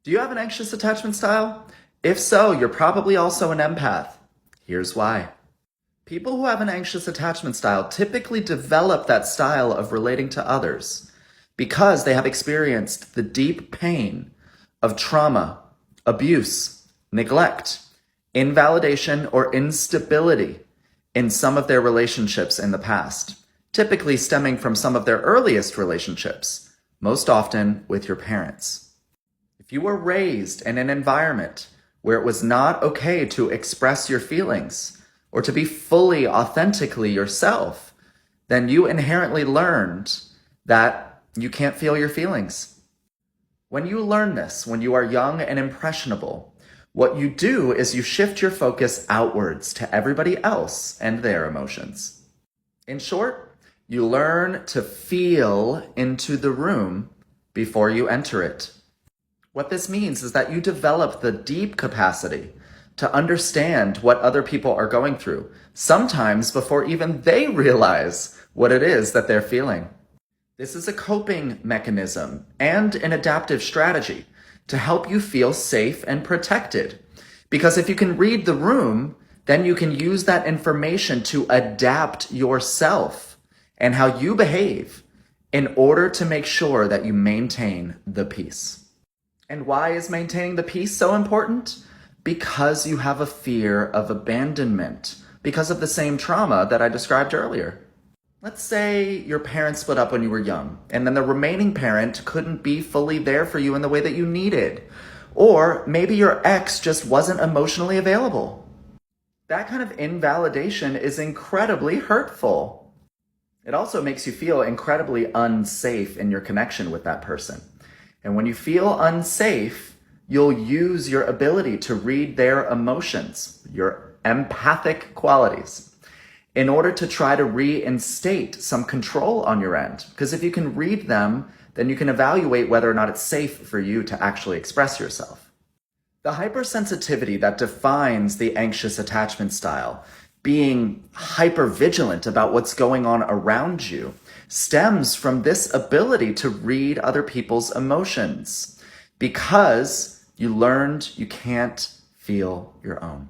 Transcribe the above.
Do you have an anxious attachment style? If so, you're probably also an empath. Here's why. People who have an anxious attachment style typically develop that style of relating to others because they have experienced the deep pain of trauma, abuse, neglect, invalidation, or instability in some of their relationships in the past, typically stemming from some of their earliest relationships, most often with your parents. If you were raised in an environment where it was not okay to express your feelings or to be fully, authentically yourself, then you inherently learned that you can't feel your feelings. When you learn this, when you are young and impressionable, what you do is you shift your focus outwards to everybody else and their emotions. In short, you learn to feel into the room before you enter it. What this means is that you develop the deep capacity to understand what other people are going through, sometimes before even they realize what it is that they're feeling. This is a coping mechanism and an adaptive strategy to help you feel safe and protected. Because if you can read the room, then you can use that information to adapt yourself and how you behave in order to make sure that you maintain the peace. And why is maintaining the peace so important? Because you have a fear of abandonment, because of the same trauma that I described earlier. Let's say your parents split up when you were young, and then the remaining parent couldn't be fully there for you in the way that you needed. Or maybe your ex just wasn't emotionally available. That kind of invalidation is incredibly hurtful. It also makes you feel incredibly unsafe in your connection with that person. And when you feel unsafe, you'll use your ability to read their emotions, your empathic qualities, in order to try to reinstate some control on your end. Because if you can read them, then you can evaluate whether or not it's safe for you to actually express yourself. The hypersensitivity that defines the anxious attachment style, being hypervigilant about what's going on around you, stems from this ability to read other people's emotions because you learned you can't feel your own.